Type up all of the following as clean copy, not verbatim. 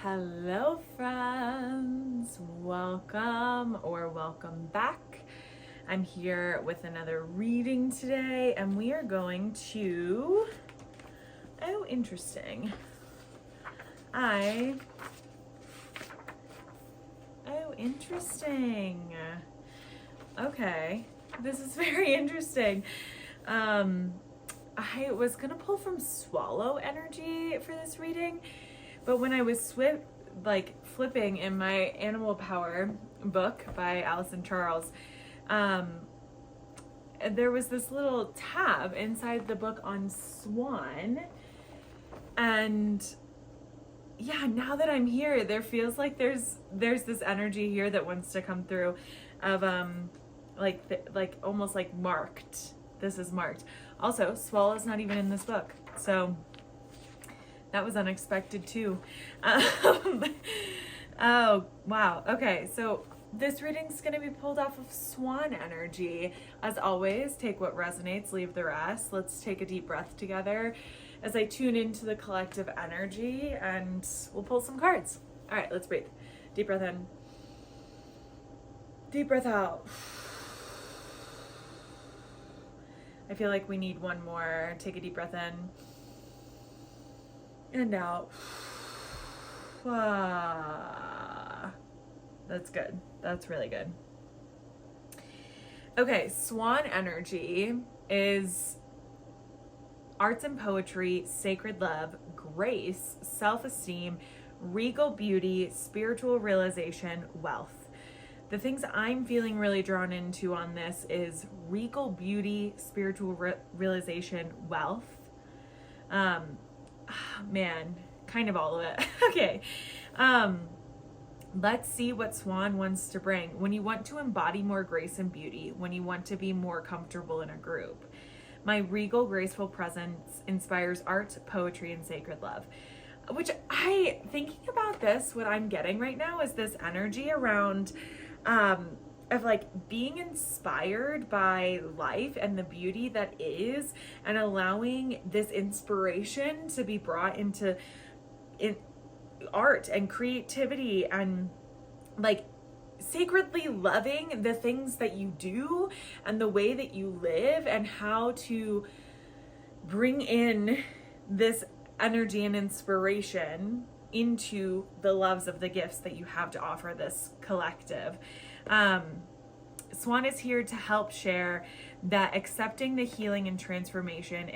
Hello friends, welcome back. I'm here with another reading today and we are going to, interesting. Interesting. Okay, this is very interesting. I was gonna pull from Swallow energy for this reading, but when I was flipping in my Animal Power book by Allison Charles, there was this little tab inside the book on Swan, and yeah, now that I'm here, there feels like there's this energy here that wants to come through, of almost like marked. This is marked. Also, Swallow's not even in this book, so that was unexpected too. Oh, wow. Okay, so this reading's going to be pulled off of Swan energy. As always, take what resonates, leave the rest. Let's take a deep breath together as I tune into the collective energy, and we'll pull some cards. All right, let's breathe. Deep breath in. Deep breath out. I feel like we need one more. Take a deep breath in and out. That's good. That's really good. Okay, Swan energy is arts and poetry, sacred love, grace, self-esteem, regal beauty, spiritual realization, wealth. The things I'm feeling really drawn into on this is regal beauty, spiritual realization, wealth. Man, kind of all of it. Okay. Let's see what Swan wants to bring. When you want to embody more grace and beauty, when you want to be more comfortable in a group. My regal, graceful presence inspires art, poetry, and sacred love. Which thinking about this, what I'm getting right now is this energy around of like being inspired by life and the beauty that is, and allowing this inspiration to be brought into art and creativity, and like sacredly loving the things that you do and the way that you live, and how to bring in this energy and inspiration into the loves of the gifts that you have to offer this collective. Swan is here to help share that accepting the healing and transformation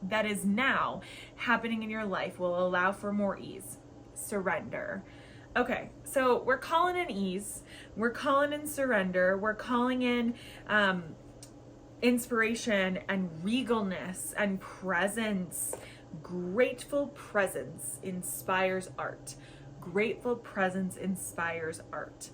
that is now happening in your life will allow for more ease. Surrender. Okay, so we're calling in ease, we're calling in surrender, we're calling in inspiration and regalness and presence. Grateful presence inspires art. Grateful presence inspires art.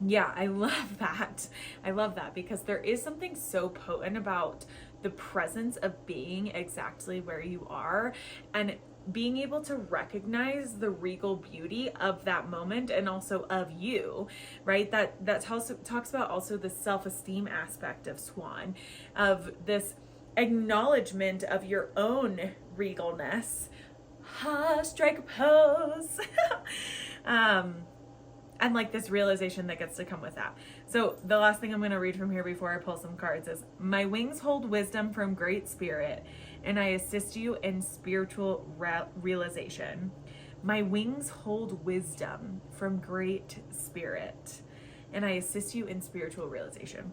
Yeah, I love that. I love that because there is something so potent about the presence of being exactly where you are, and being able to recognize the regal beauty of that moment and also of you, right? That also talks about also the self-esteem aspect of Swan, of this acknowledgement of your own regalness. Strike a pose. And like this realization that gets to come with that. So the last thing I'm going to read from here before I pull some cards is, my wings hold wisdom from great spirit, and I assist you in spiritual realization. My wings hold wisdom from great spirit, and I assist you in spiritual realization.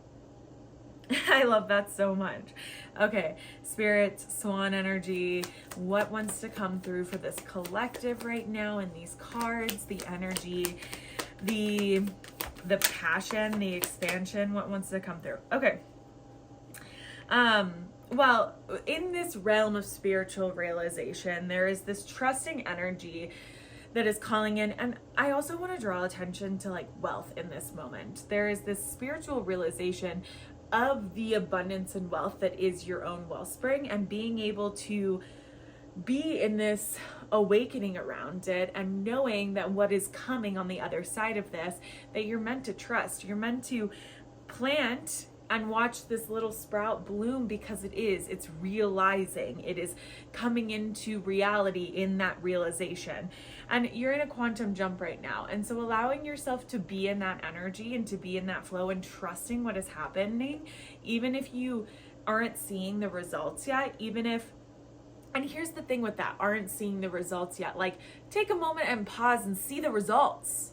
I love that so much. Okay, Spirit, Swan energy, what wants to come through for this collective right now in these cards, the energy, the passion, the expansion, what wants to come through? Okay. Well, in this realm of spiritual realization, there is this trusting energy that is calling in, and I also want to draw attention to like wealth in this moment. There is this spiritual realization of the abundance and wealth that is your own wellspring, and being able to be in this awakening around it, and knowing that what is coming on the other side of this, that you're meant to trust, you're meant to plant and watch this little sprout bloom, because it's realizing, it is coming into reality in that realization. And you're in a quantum jump right now. And so allowing yourself to be in that energy and to be in that flow and trusting what is happening, even if you aren't seeing the results yet, and here's the thing with that, aren't seeing the results yet, like take a moment and pause and see the results.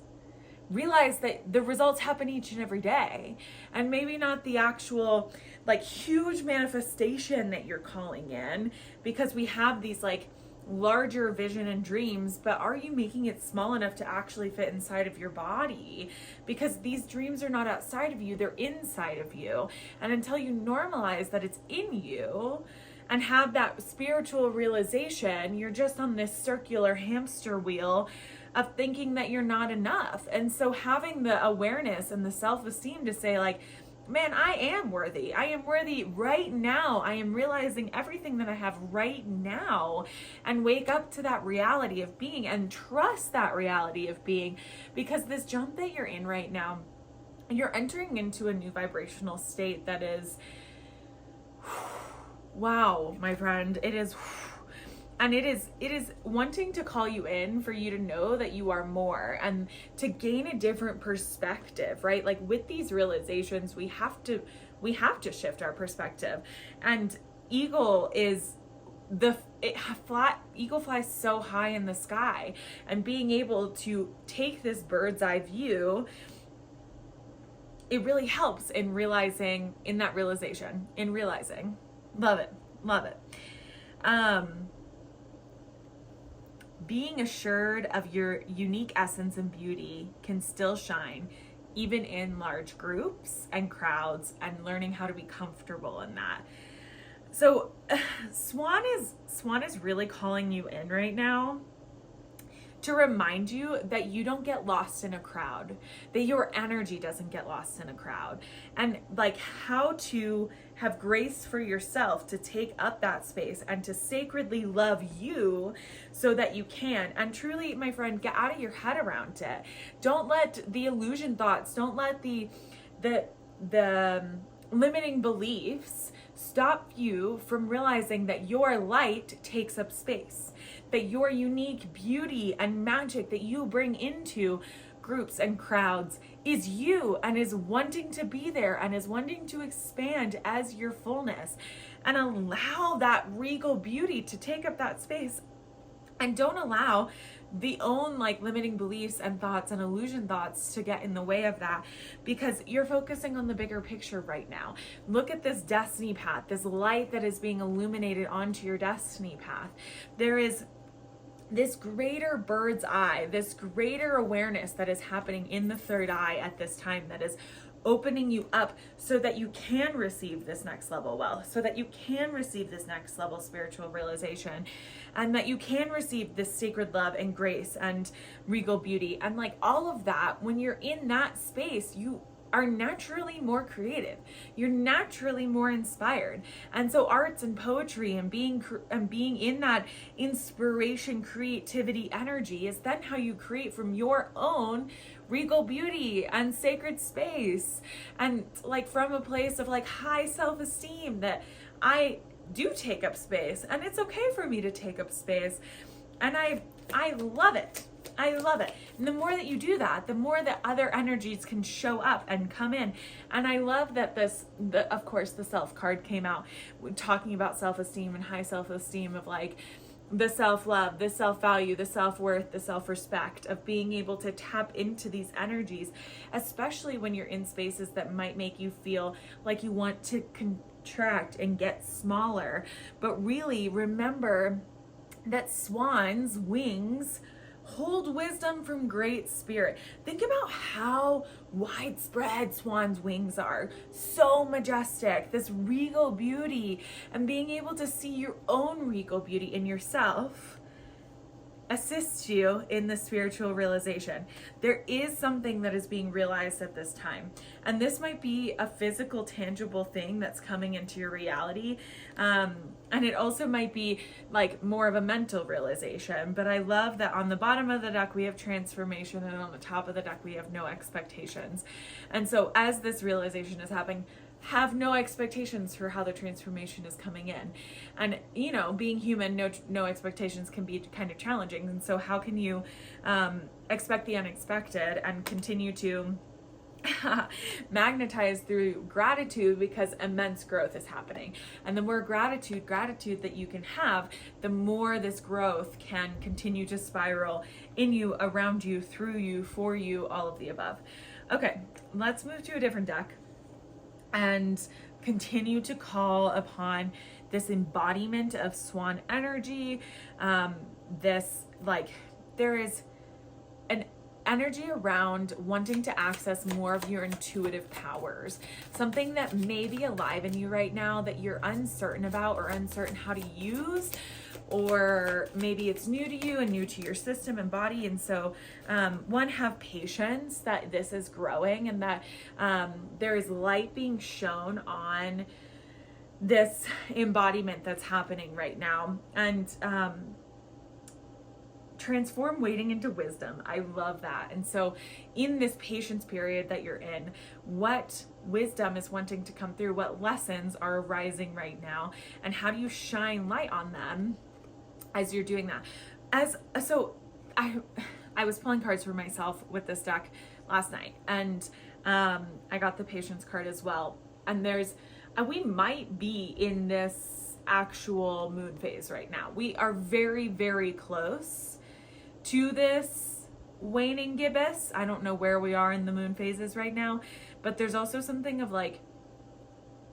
Realize that the results happen each and every day, and maybe not the actual like huge manifestation that you're calling in, because we have these like larger vision and dreams, but are you making it small enough to actually fit inside of your body? Because these dreams are not outside of you, they're inside of you. And until you normalize that it's in you and have that spiritual realization, you're just on this circular hamster wheel of thinking that you're not enough. And so having the awareness and the self-esteem to say like, man, I am worthy. I am worthy right now. I am realizing everything that I have right now, and wake up to that reality of being and trust that reality of being, because this jump that you're in right now, you're entering into a new vibrational state that is, wow, my friend, it is. And it is wanting to call you in for you to know that you are more, and to gain a different perspective, right? Like with these realizations, we have to shift our perspective. And eagle flies so high in the sky, and being able to take this bird's eye view, it really helps in realizing, love it. Being assured of your unique essence and beauty can still shine even in large groups and crowds, and learning how to be comfortable in that. So Swan is really calling you in right now to remind you that you don't get lost in a crowd, that your energy doesn't get lost in a crowd, and like how to have grace for yourself to take up that space and to sacredly love you so that you can. And truly, my friend, get out of your head around it. Don't let the illusion thoughts, don't let the limiting beliefs stop you from realizing that your light takes up space, that your unique beauty and magic that you bring into groups and crowds is you, and is wanting to be there, and is wanting to expand as your fullness, and allow that regal beauty to take up that space. And don't allow the own like limiting beliefs and thoughts and illusion thoughts to get in the way of that, because you're focusing on the bigger picture right now. Look at this destiny path, this light that is being illuminated onto your destiny path. There is this greater bird's eye, this greater awareness that is happening in the third eye at this time, that is opening you up so that you can receive this next level wealth, so that you can receive this next level spiritual realization, and that you can receive this sacred love and grace and regal beauty. And like all of that, when you're in that space, you are naturally more creative. You're naturally more inspired. And so arts and poetry and being in that inspiration, creativity energy is then how you create from your own regal beauty and sacred space. And like from a place of like high self-esteem, that I do take up space, and it's okay for me to take up space. And I love it. I love it. And the more that you do that, the more that other energies can show up and come in. And I love that of course, the self card came out talking about self-esteem and high self-esteem, of like the self-love, the self-value, the self-worth, the self-respect, of being able to tap into these energies, especially when you're in spaces that might make you feel like you want to contract and get smaller. But really remember that Swan's wings hold wisdom from great spirit. Think about how widespread Swan's wings are. So majestic, this regal beauty, and being able to see your own regal beauty in yourself assists you in the spiritual realization. There is something that is being realized at this time. And this might be a physical, tangible thing that's coming into your reality. And it also might be like more of a mental realization. But I love that on the bottom of the deck, we have transformation, and on the top of the deck, we have no expectations. And so as this realization is happening, have no expectations for how the transformation is coming in. And, you know, being human, no expectations can be kind of challenging. And so how can you expect the unexpected and continue to magnetize through gratitude, because immense growth is happening. And the more gratitude that you can have, the more this growth can continue to spiral in you, around you, through you, for you, all of the above. Okay, let's move to a different deck and continue to call upon this embodiment of Swan energy. There is an energy around wanting to access more of your intuitive powers, something that may be alive in you right now that you're uncertain about or uncertain how to use, or maybe it's new to you and new to your system and body. And so have patience that this is growing, and that there is light being shown on this embodiment that's happening right now. And transform waiting into wisdom. I love that. And so in this patience period that you're in, what wisdom is wanting to come through? What lessons are arising right now? And how do you shine light on them as you're doing that? I was pulling cards for myself with this deck last night, and I got the patience card as well. And we might be in this actual moon phase right now. We are very, very close to this waning gibbous. I don't know where we are in the moon phases right now, but there's also something of like,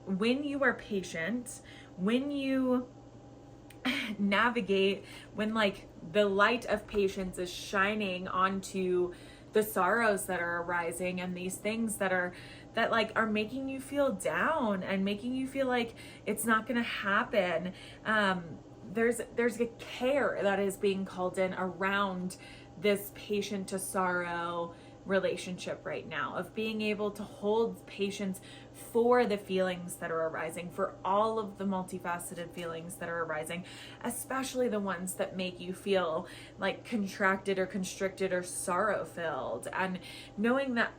when you are patient, when you navigate, when like the light of patience is shining onto the sorrows that are arising, and these things that are making you feel down and making you feel like it's not going to happen. There's a care that is being called in around this patient to sorrow relationship right now, of being able to hold patience for the feelings that are arising, for all of the multifaceted feelings that are arising, especially the ones that make you feel like contracted or constricted or sorrow filled, and knowing that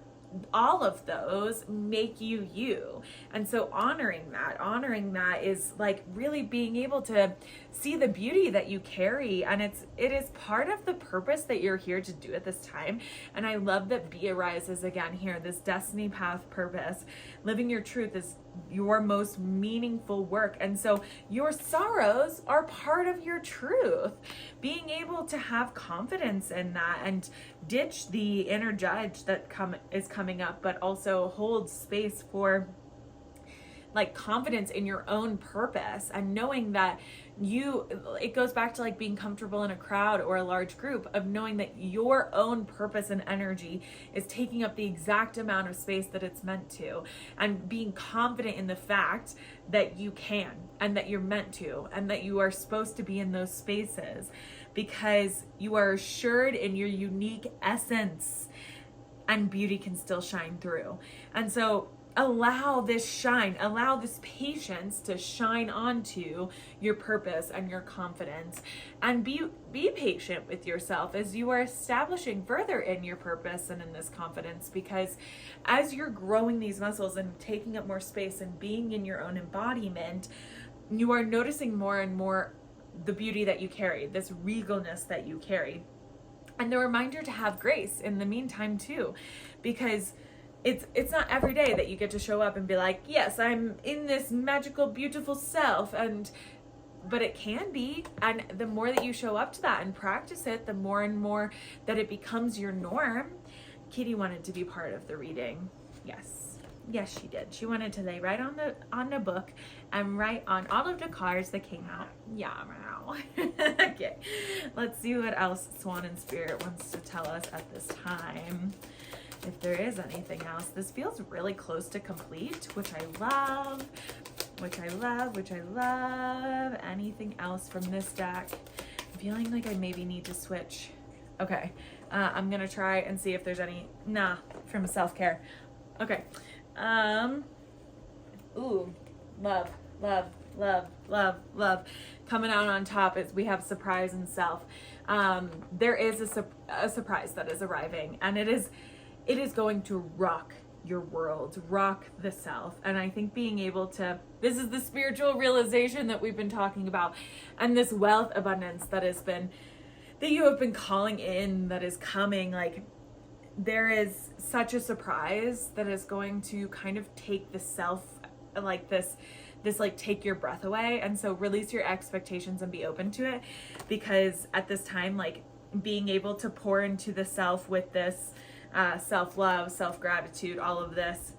all of those make you you. And so honoring that is like really being able to see the beauty that you carry, and it is part of the purpose that you're here to do at this time. And I love that B arises again here, this destiny path purpose. Living your truth is your most meaningful work, and so your sorrows are part of your truth. Being able to have confidence in that and ditch the inner judge that is coming up, but also hold space for like confidence in your own purpose, and knowing that it goes back to like being comfortable in a crowd or a large group, of knowing that your own purpose and energy is taking up the exact amount of space that it's meant to, and being confident in the fact that you can, and that you're meant to, and that you are supposed to be in those spaces because you are assured in your unique essence, and beauty can still shine through. And so allow this patience to shine onto your purpose and your confidence, and be patient with yourself as you are establishing further in your purpose and in this confidence, because as you're growing these muscles and taking up more space and being in your own embodiment, you are noticing more and more the beauty that you carry, this regal-ness that you carry. And the reminder to have grace in the meantime too, because it's not every day that you get to show up and be like, yes, I'm in this magical, beautiful self, but it can be. And the more that you show up to that and practice it, the more and more that it becomes your norm. Kitty wanted to be part of the reading. Yes, she did. She wanted to lay right on the book and write on all of the cards that came out. Yeah, wow. Okay, let's see what else Swan and Spirit wants to tell us at this time. If there is anything else. This feels really close to complete, which I love. Anything else from this deck? I'm feeling like I maybe need to switch. Okay, I'm gonna try and see if there's any, from self-care. Okay, ooh, love. Coming out on top is we have surprise and self. There is a surprise that is arriving, and it is going to rock your world, rock the self. And I think being able to, this is the spiritual realization that we've been talking about, and this wealth abundance that you have been calling in, that is coming. Like, there is such a surprise that is going to kind of take the self, like this like take your breath away. And so release your expectations and be open to it, because at this time, like, being able to pour into the self with this self-love, self-gratitude, all of this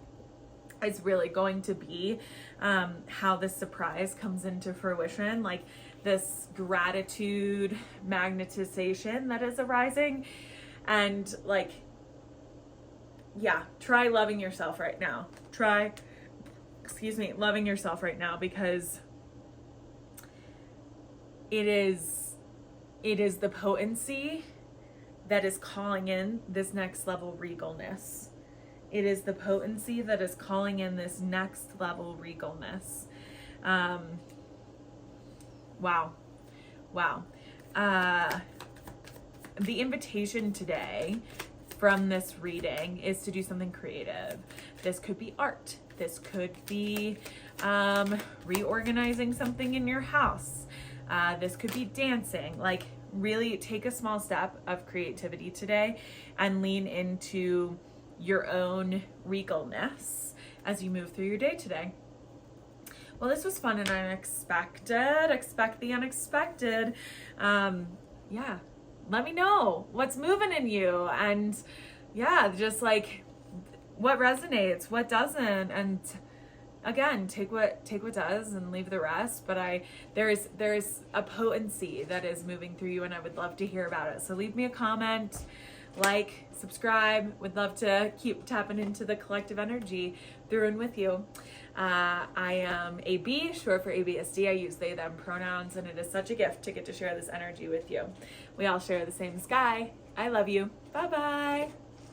is really going to be how this surprise comes into fruition. Like, this gratitude magnetization that is arising. And like, yeah, try loving yourself right now. Loving yourself right now, because it is the potency that is calling in this next level regal-ness. It is the potency that is calling in this next level regal-ness. Wow. The invitation today from this reading is to do something creative. This could be art. This could be reorganizing something in your house. This could be dancing. Like, really take a small step of creativity today and lean into your own regal-ness as you move through your day today. Well, this was fun and unexpected. Expect the unexpected. Yeah, let me know what's moving in you, and yeah, just like what resonates, what doesn't, and again, take what does and leave the rest. But there is a potency that is moving through you, and I would love to hear about it. So leave me a comment, like, subscribe. Would love to keep tapping into the collective energy through and with you. I am AB, short for ABSD. I use they, them pronouns, and it is such a gift to get to share this energy with you. We all share the same sky. I love you. Bye-bye.